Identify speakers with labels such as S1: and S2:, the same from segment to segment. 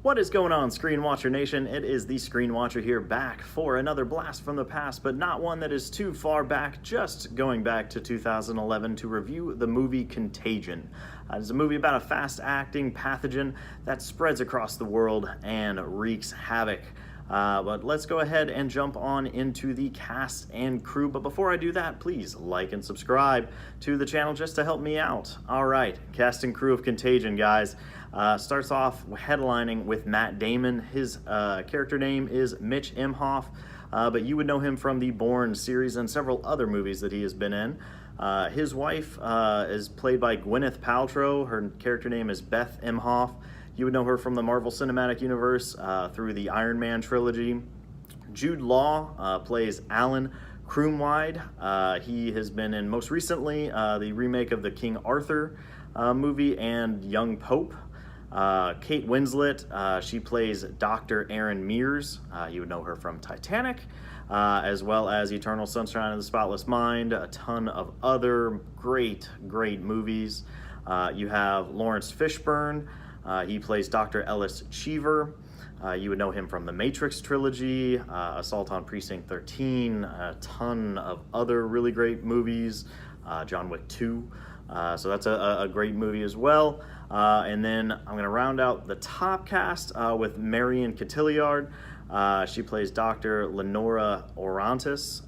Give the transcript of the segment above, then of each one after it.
S1: What is going on, Screen Watcher Nation? It is the Screen Watcher here, back for another blast from the past, but not one that is too far back, just going back to 2011 to review the movie Contagion. It's a movie about a fast-acting pathogen that spreads across the world and wreaks havoc. But let's go ahead and jump on into the cast and crew. But before I do that, please like and subscribe to the channel just to help me out. All right, cast and crew of Contagion, guys. Starts off headlining with Matt Damon. His character name is Mitch Imhoff, but you would know him from the Bourne series and several other movies that he has been in. His wife is played by Gwyneth Paltrow. Her character name is Beth Imhoff. You would know her from the Marvel Cinematic Universe through the Iron Man trilogy. Jude Law plays Alan Kroonwide. He has been in, most recently, the remake of the King Arthur movie and Young Pope. Kate Winslet, she plays Dr. Erin Mears. You would know her from Titanic, as well as Eternal Sunshine of the Spotless Mind, a ton of other great movies. You have Lawrence Fishburne. He plays Dr. Ellis Cheever. You would know him from the Matrix trilogy, Assault on Precinct 13, a ton of other really great movies, John Wick 2. So that's a great movie as well. And then I'm going to round out the top cast with Marion Cotillard. She plays Dr. Lenora Orantes.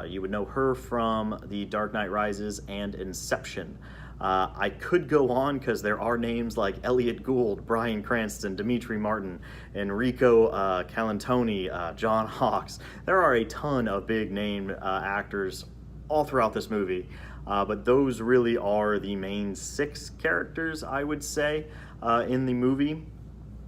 S1: You would know her from The Dark Knight Rises and Inception. I could go on because there are names like Elliot Gould, Bryan Cranston, Dimitri Martin, Enrico Calantoni, John Hawkes. There are a ton of big name actors all throughout this movie, but those really are the main 6 characters, I would say, in the movie.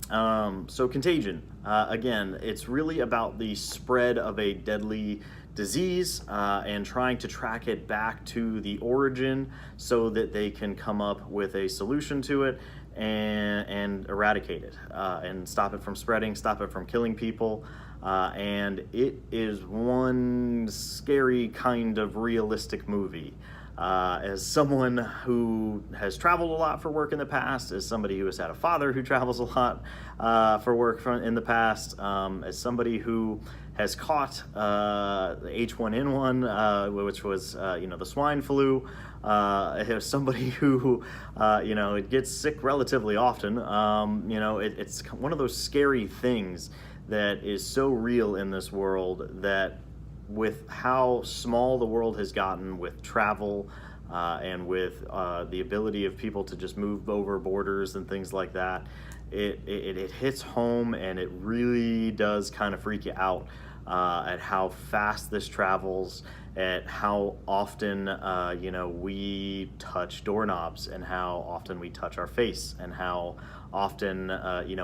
S1: So Contagion, again, it's really about the spread of a deadly disease and trying to track it back to the origin so that they can come up with a solution to it and eradicate it and stop it from spreading, stop it from killing people. And it is one scary kind of realistic movie. As someone who has traveled a lot for work in the past, as somebody who has had a father who travels a lot for work in the past, as somebody who has caught H1N1, which was the swine flu, as somebody who gets sick relatively often, it's one of those scary things that is so real in this world, that with how small the world has gotten with travel and with the ability of people to just move over borders and things like that, it hits home, and it really does kind of freak you out at how fast this travels, at how often we touch doorknobs, and how often we touch our face, and how often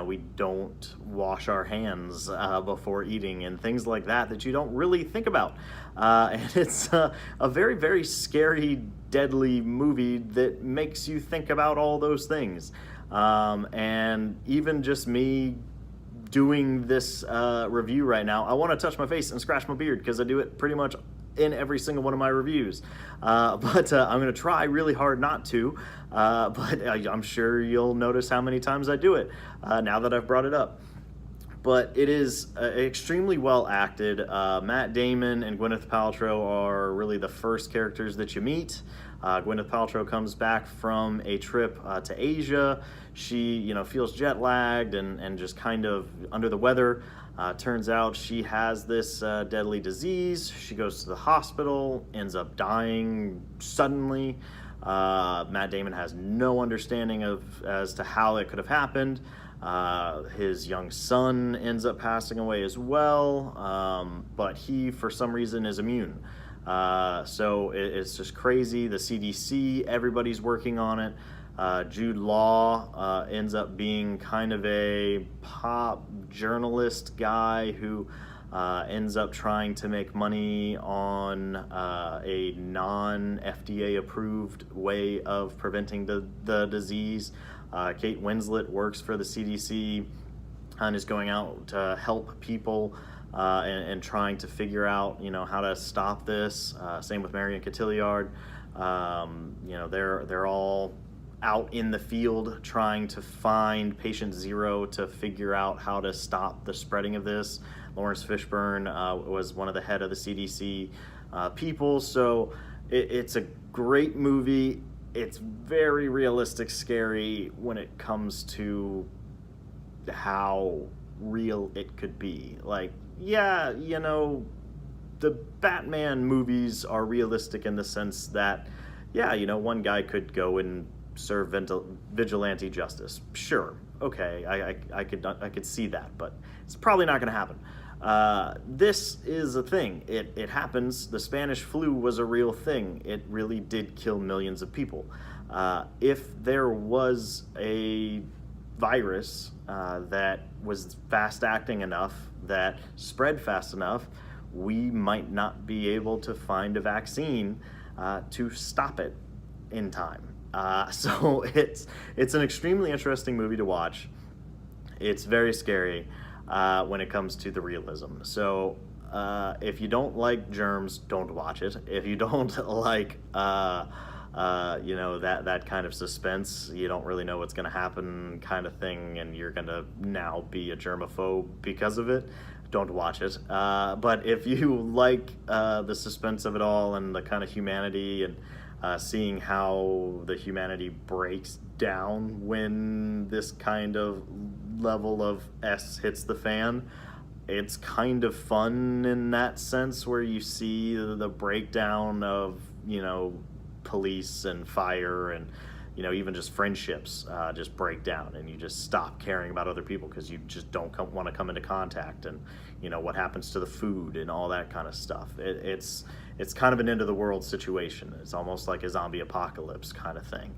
S1: we don't wash our hands before eating, and things like that you don't really think about. And it's a very scary, deadly movie that makes you think about all those things. And even just me doing this review right now, I want to touch my face and scratch my beard, because I do it pretty much in every single one of my reviews. But I'm going to try really hard not to, but I'm sure you'll notice how many times I do it now that I've brought it up. But it is extremely well acted. Matt Damon and Gwyneth Paltrow are really the first characters that you meet. Gwyneth Paltrow comes back from a trip to Asia. She, feels jet lagged and just kind of under the weather. Turns out she has this deadly disease. She goes to the hospital, ends up dying suddenly. Matt Damon has no understanding as to how it could have happened. His young son ends up passing away as well, but he, for some reason, is immune. So it's just crazy. The CDC, everybody's working on it. Jude Law ends up being kind of a pop journalist guy who ends up trying to make money on a non-FDA approved way of preventing the disease. Kate Winslet works for the CDC and is going out to help people and trying to figure out, how to stop this. Same with Marion Cotillard. They're all out in the field trying to find patient zero to figure out how to stop the spreading of this. Lawrence Fishburne was one of the head of the CDC people, so it's a great movie. It's very realistic, scary when it comes to how real it could be. Like, yeah, you know, the Batman movies are realistic in the sense that, yeah, you know, one guy could go and serve vigilante justice. Sure, okay, I could see that, but it's probably not going to happen. This is a thing. It happens. The Spanish flu was a real thing. It really did kill millions of people. If there was a virus that was fast acting enough, that spread fast enough, we might not be able to find a vaccine to stop it in time. So it's an extremely interesting movie to watch. It's very scary when it comes to the realism. So if you don't like germs, don't watch it. If you don't like you know, that kind of suspense, you don't really know what's going to happen kind of thing, and you're going to now be a germaphobe because of it, don't watch it. But if you like the suspense of it all and the kind of humanity and seeing how the humanity breaks down when this kind of level of S hits the fan, it's kind of fun in that sense, where you see the breakdown of, you know, police and fire and, you know, even just friendships just break down, and you just stop caring about other people because you just don't want to come into contact, and, you know, what happens to the food and all that kind of stuff. It's kind of an end of the world situation. It's almost like a zombie apocalypse kind of thing.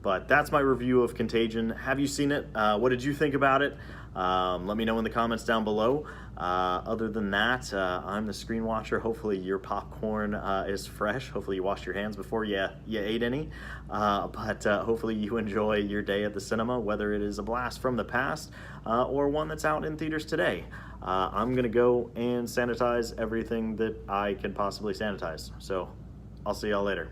S1: But that's my review of Contagion. Have you seen it? What did you think about it? Let me know in the comments down below. Other than that, I'm the Screen Watcher. Hopefully your popcorn is fresh. Hopefully you washed your hands before you ate any. But hopefully you enjoy your day at the cinema, whether it is a blast from the past or one that's out in theaters today. I'm going to go and sanitize everything that I can possibly sanitize. So I'll see y'all later.